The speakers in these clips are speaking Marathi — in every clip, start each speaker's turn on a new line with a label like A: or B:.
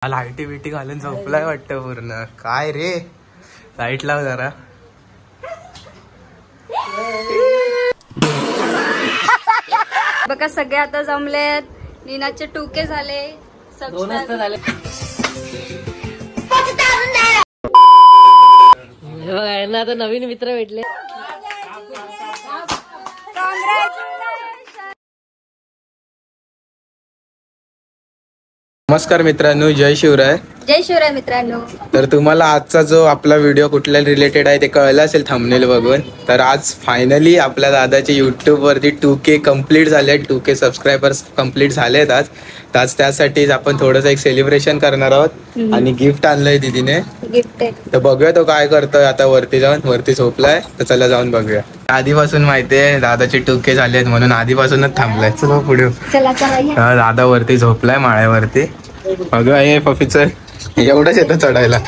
A: लाईटी बिटी घालून झोपलाय वाटतं पूर्ण. काय रे, लाईट लाव जरा.
B: बघा सगळे आता जमलेत. नीनाचे टुके झाले,
C: झाले. आता नवीन मित्र भेटले.
A: नमस्कार मित्रांनो, जय शिवराय.
B: जय शिवराय मित्रांनो.
A: तर तुम्हाला आजचा जो आपला व्हिडिओ कुठल्या रिलेटेड आहे ते कळलं असेल थंबनेल बघून. तर आज फायनली आपल्या दादाचे यूट्यूब वरती 2K कम्प्लीट झाले. 2K सबस्क्रायबर्स कम्प्लीट झालेत आज. त्यासाठीच आपण थोडंसं एक सेलिब्रेशन करणार आहोत आणि गिफ्ट आणलंय दीदीने.
B: गिफ्ट
A: तर बघूया तो काय करतोय आता. वरती झोपलाय. तर चला जाऊन बघूया. आधीपासून माहितीये दादाचे 2K झालेत म्हणून आधीपासूनच थांबलाय. चला पुढे. दादा वरती झोपलाय माळ्यावरती. बघा हे पफीचं एवढंच येतं चढायला.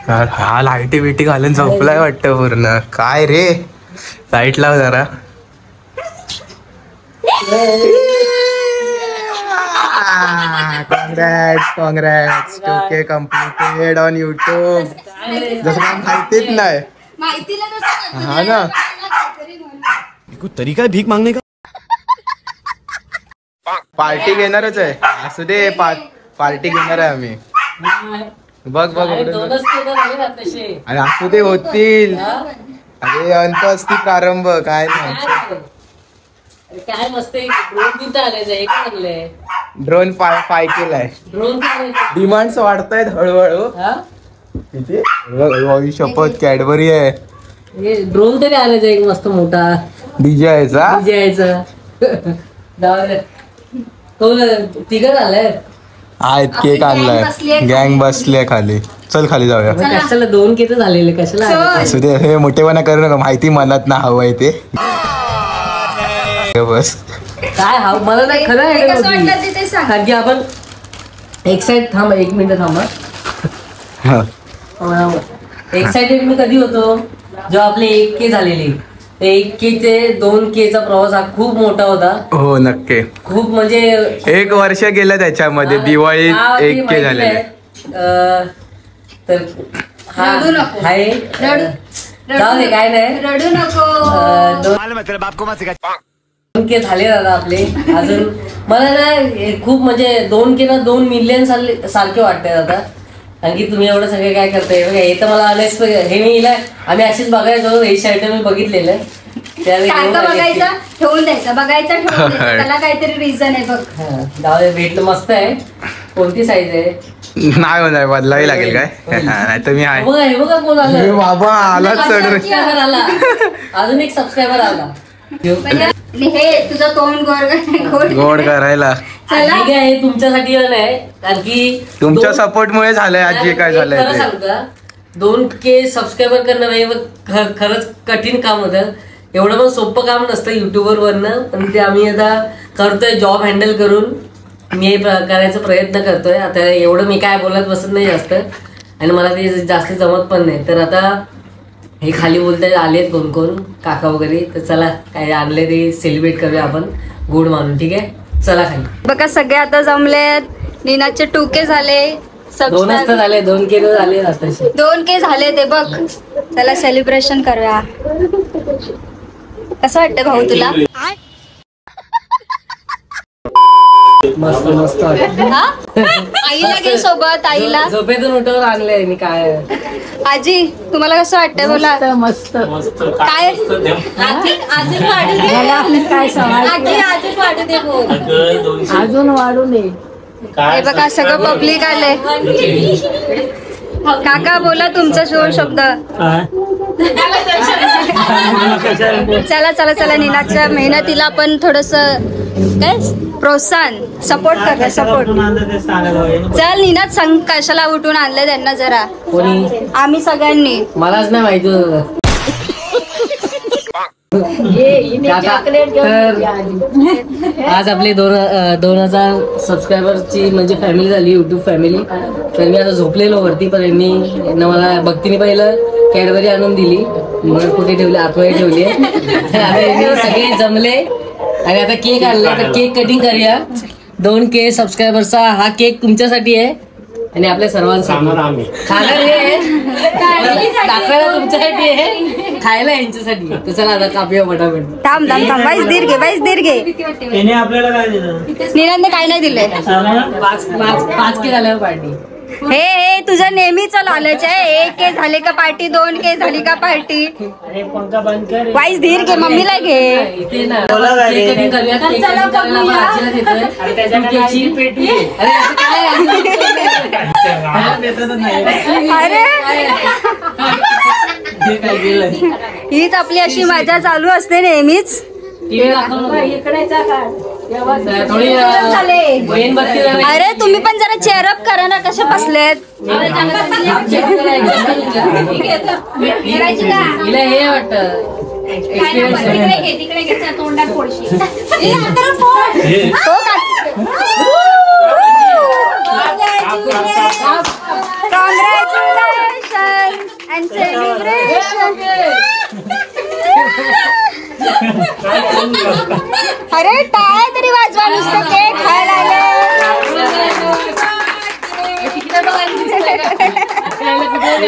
A: हा लाईटी बिटी घालून झोपलाय वाटतं पूर्ण. काय रे, लाईट लाव जरा. Congrats 2K completed on YouTube. जसं काय माहितीच नाही. हा ना,
D: कुछ तरीका है भीख मांगने का.
A: पार्टी घेणारच आहे. असू दे, पार्टी घेणार आहे आम्ही. बघ आणि असू दे, होतील. अरे अंत असती प्रारंभ. काय
C: काय मस्त
A: ड्रोन पाय केलाय. डिमांड्स वाढतायत हळूहळू. शपथ कॅडबरी आहे.
C: ड्रोन तरी आणायचा एक मस्त मोठा.
A: डीजे यायचा.
C: तो तिघं झालंय.
A: आहेत. केक आणलाय. गँग बसले खाली. चल खाली जाऊया.
C: कशाला 2K तर झालेले, कशाला.
A: असू दे, हे मोठेपणा करू नका. माहिती मनात ना हवंय ते. बस
C: काय हवं मला नाही खरं. कारण की आपण एक साइड थांबा, 1 मिनिट थांबा. एक्साइटेड मी कधी होतो जेव्हा आपले 1K झालेले. 1K ते 2Kचा प्रवास हा खूप मोठा होता.
A: हो नक्की.
C: खूप म्हणजे
A: 1 वर्ष गेलं त्याच्यामध्ये. दिवाळीत 1K झालेले.
C: तर हाय जाऊ दे, काय नाही,
B: रडू नको.
C: 2K झाले दादा आपले. अजून मला ना खूप म्हणजे 2K ना 2 मिलियन सारखे वाटते दादा. आणखी तुम्ही एवढं सगळे काय करताय. हे तर मला हे मी आम्ही अशीच बघायचो. हे शर्ट मी बघितलेलं
B: बघायचं ठेवून द्यायचं, बघायचं ठेवून द्यायचं. त्याला काहीतरी रिझन आहे बघ.
C: भेटलं मस्त आहे. कोणती साईज आहे
A: नाही होणार, बदलावी लागेल काय. नाही तर मी आहे.
C: हे बघा कोण आलं
A: बाबा. आला
C: अजून एक सबस्क्रायबर आला.
B: हे तुझं तोंड
A: गोड करायला.
C: ठीक आहे, तुमच्यासाठी नाही कारण की
A: तुमच्या सपोर्ट मुळे झालंय आज जे काय झालंय.
C: सांगता 2K सबस्क्रायबर करणं खरंच कठीण काम होतं. एवढं पण सोपं काम नसतं युट्यूबर वरनं. पण ते आम्ही आता करतोय. जॉब हँडल करून मी करायचा प्रयत्न करतोय. आता एवढं मी काय बोलत बसत नाही जास्त आणि मला ते जास्त जमत पण नाही. तर आता हे खाली बोलताय आलेत कोण काका वगैरे. तर चला काय आणले ते सेलिब्रेट करूया आपण गोड मानून. ठीक आहे, चला खाली.
B: बघा सगळे आता जमलेत. नीनाचे 2K झाले.
C: 2 झाले. 2K झाले.
B: 2K झाले ते बघ. चला सेलिब्रेशन करूया. कसं वाटतं भाऊ तुला.
C: मस्त मस्त.
B: आईला घे सोबत. आईला
C: झोपेतून उठवून आणलंय मी. काय
B: आजी तुम्हाला कसं वाटतंय बोला.
C: मस्त
B: काय अजून वाढू दे. अजून वाढू दे बोल.
C: अजून वाढू नये.
B: हे बघा सगळं पब्लिक आलंय. काका बोला तुमचा शब्द. चला चला चला. नीनाच्या मेहनतीला आपण थोडस काय प्रोत्साहन सपोर्ट करूया. सपोर्ट. चल नीनाच सांग कशाला उठून आणलं त्यांना जरा.
C: कोणी.
B: आम्ही सगळ्यांनी.
C: मलाच नाही माहिती होतं. आज आपली 2000 सबस्क्रायबरची म्हणजे फॅमिली झाली, युट्यूब फॅमिली. तर मी आता झोपलेलो वरती. पण यांना मला भक्तीने पहिलं कॅडबरी आणून दिली. मग कुठे ठेवली, आतमध्ये ठेवली. सगळे जमले आणि आता केक आणला. तर केक कटिंग करूया. 2K सबस्क्रायबरचा हा केक तुमच्यासाठी आहे आणि आपल्या सर्वांसाठी खाणार हे दाखवायला तुमच्यासाठी आहे, खायला यांच्यासाठी. तर चला आता कापूया पटापट.
B: थांब थांब थांब, वाईस दीर्घ घे.
E: त्याने आपल्याला काय दिलं?
B: निनादने काय नाही दिलंय.
C: 5K झाल्यावर पार्टी.
B: हे तुझं नेहमीच लालच आहे. 1K झाले का पार्टी, 2K झाली का पार्टी.
E: अरे पंखा बंद कर.
B: वाईस धीर घे, मम्मीला घे.
C: इथे ना
E: बोला काय रे?
C: केक कटिंग करूया. केक कटिंग करायला आपण आजीला देतोय.
E: अरे त्याच्याकडे
C: केकची
E: पेटी आहे.
C: अरे असं काय
B: अरे
C: हे काय गेलं?
B: हीच आपली अशी मजा चालू असते नेहमीच.
C: TV दाखव ना. थोडी मेणबत्ती लावायची.
B: अरे तुम्ही पण जरा चेअरअप करा ना, कसे बसलेत.
C: हिला हे वाटतं
B: कॉंग्रॅच्युलेशन अँड सेलिब्रेशन. अरे टाळ्या तरी वाजवा, नुसतं केक खायला आले.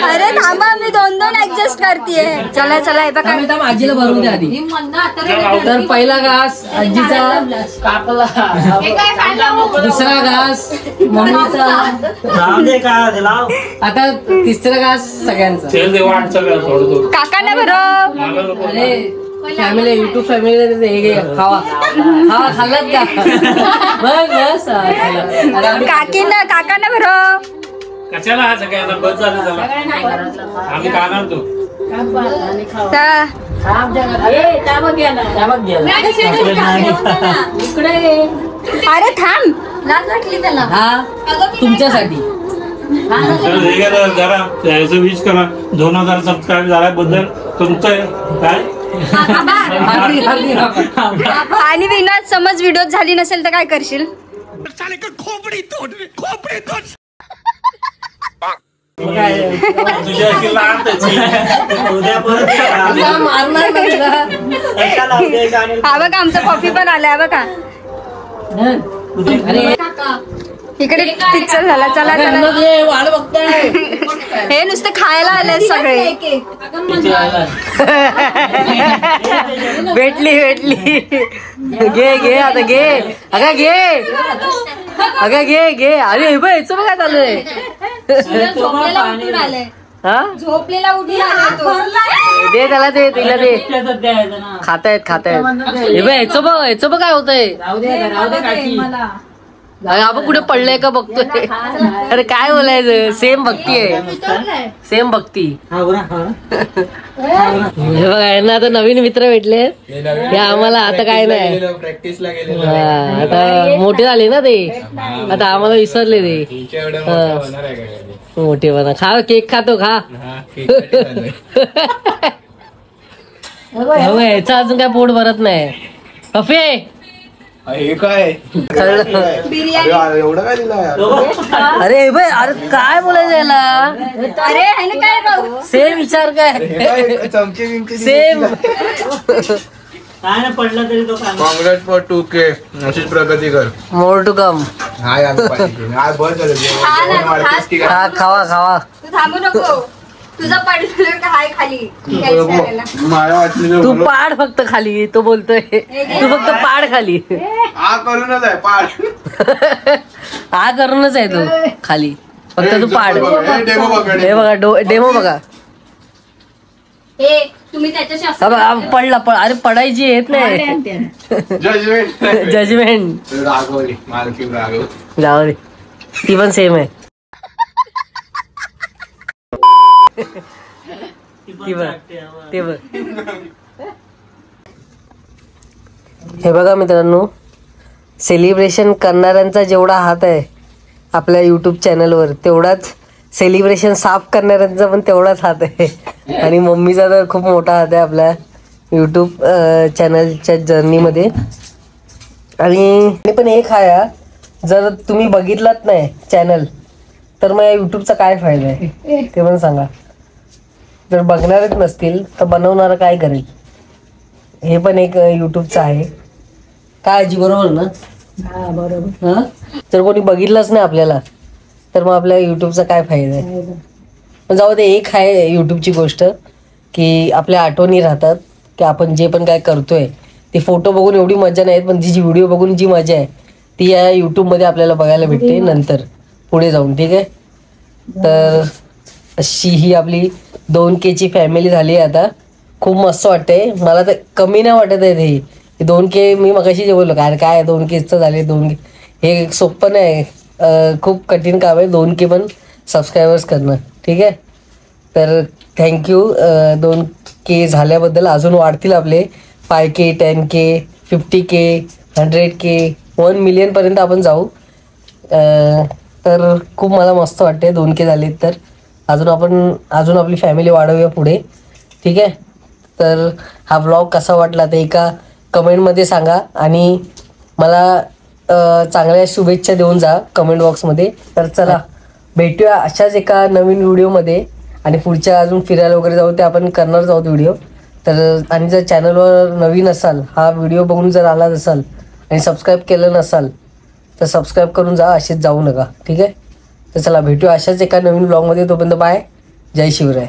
B: अरे थांबा, मी 2-2 ऍडजस्ट करतेय. चला चला, हे बघा.
C: आजीला भरून द्या आधी. तर पहिला घास आजीचा, दुसरा घास मम्मीचा,
E: राहू दे का लाव.
C: आता तिसरा घास सगळ्यांचा.
B: काकांना बरं.
C: अरे फॅमिली, युट्यूब फॅमिली हे घे, खावा खावा. खाल्लात का? बस
B: काकांना बरं.
F: कशाला हा सगळ्यांना बस झालं झालं आम्ही का आणतो
B: अरे थांब, लाज वाटली त्याला.
C: हा तुमच्यासाठी.
F: जरा याचं विश करा. 2000 सबस्क्राईब झाल्याबद्दल तुमचं काय
B: आणि विनोद, समज व्हिडिओ झाली नसेल तर काय करशील?
F: तुझ्या अशी लहान त्याची
E: उद्या परत करा.
C: मारणार
E: कशाला उद्या एक आणि
B: हा बघा, आमचा कॉफी पण आलाय बघा.
C: अरे
B: इकडे पिक्चर झाला. चला चला,
C: वाढ बघताय.
B: हे नुसते खायला आले सगळे.
C: भेटली घे घे आता घे. अगं घे. अरे हे बघ, याचं बघ काय चाललंय. हा
B: झोपलेला उठून आला तो.
C: दे त्याला, दे तिला दे. खातायत हे बघ, याचं बघ काय होतंय. आपण कुठे पडलंय का बघतोय. अरे काय बोलायचं, सेम भक्ती आहे, सेम भक्ती. हे बघा, यांना आता नवीन मित्र भेटले. हे आम्हाला आता काय नाही,
A: प्रॅक्टिसला गेले.
C: आता मोठे झाले ना ते, आता आम्हाला विसरले ते. मोठे बना. खा केक, खातो खा. याचा अजून काय पोट भरत नाही. अफे
A: हे काय एवढं काय दिलं यार?
C: अरे भाई, अरे काय बोलायचं याला.
B: अरे ह्याने काय
C: सेम विचार काय,
A: चमचे बिमचे
C: सेम.
E: काय ना पडला तरी तो सांग.
A: Congress for 2K. अशीच प्रगती कर.
C: More to come.
A: हाय आम्ही पाहिजे. आज बस झालं जेवण.
C: खा, खावा.
B: तू थांबू नको. तुझा पडलं का हाय खाली.
A: मला वाटलं
C: तू पाड फक्त खाली, तो बोलतोय तू फक्त पाड खाली.
A: हा करूनच आहे पाड.
C: हा करूनच आहे तू खाली, फक्त तू पाड.
A: डेमो बघा.
C: हे बघा, डेमो बघा.
B: तुम्ही त्याच्याशी
C: पडला. अरे पडायची येत नाही. जजमेंट
A: रागवली मालकी रागव.
C: जाऊ दे, ती पण सेम आहे. ते बघ. हे बघा मित्रांनो, सेलिब्रेशन करणाऱ्यांचा जेवढा हात आहे आपल्या यूट्यूब चॅनलवर, तेवढाच सेलिब्रेशन साफ करणाऱ्यांचा पण तेवढाच हात आहे. आणि मम्मीचा तर खूप मोठा हात आहे आपल्या यूट्यूब चॅनलच्या जर्नीमध्ये. आणि पण एक आहे, जर तुम्ही बघितलात नाही चॅनल तर मग या यूट्यूबचा काय फायदा आहे ते पण सांगा. जर बघणारच नसतील तर बनवणारं काय करेल. हे पण एक यूट्यूबचं आहे. काय आजी बरोबर ना. हा? जर कोणी बघितलंच नाही आपल्याला तर मग आपल्या युट्यूबचा काय फायदा आहे. पण जाऊ दे, एक आहे युट्यूबची गोष्ट की आपल्या आठवणी राहतात की आपण जे पण काय करतोय ते फोटो बघून एवढी मजा नाही, पण जी व्हिडिओ बघून जी मजा आहे ती या युट्यूबमध्ये आपल्याला बघायला भेटते नंतर पुढे जाऊन. ठीक आहे, तर अशी ही आपली 2K ची फॅमिली झाली आहे आता. खूप मस्त वाटते मला, तर कमी नाही वाटत आहे हे 2K. मी मगाशी जे बोललो काय 2Kचं झाले 2K, हे सोपं नाही, खूप कठीण काम आहे 2K पण सबस्क्रायबर्स करणं. ठीक आहे, तर थँक्यू. 2K झाल्याबद्दल. अजून वाढतील आपले 5K, 10K, 50K, 100K, 1 मिलियनपर्यंत आपण जाऊ. तर खूप मला मस्त वाटते 2K झाले तर अजून आपली फॅमिली वाढवूया पुढे. ठीक आहे, तर हा व्लॉग कसा वाटला ते एका कमेंटमध्ये सांगा आणि मला चांगल्या शुभेच्छा देऊन जा कमेंट बॉक्समध्ये. तर चला भेटूया अशाच एका नवीन व्हिडिओमध्ये आणि पुढच्या अजून फिरायला वगैरे जाऊ ते आपण करणार आहोत व्हिडिओ. तर आणि जर चॅनलवर नवीन असाल, हा व्हिडिओ बघून जर आला असाल आणि सबस्क्राईब केलं नसाल तर सबस्क्राईब करून जा, असेच जाऊ नका. ठीक आहे, तर चला भेटूया अशाच एका नवीन ब्लॉगमध्ये. तोपर्यंत बाय, जय शिवराय.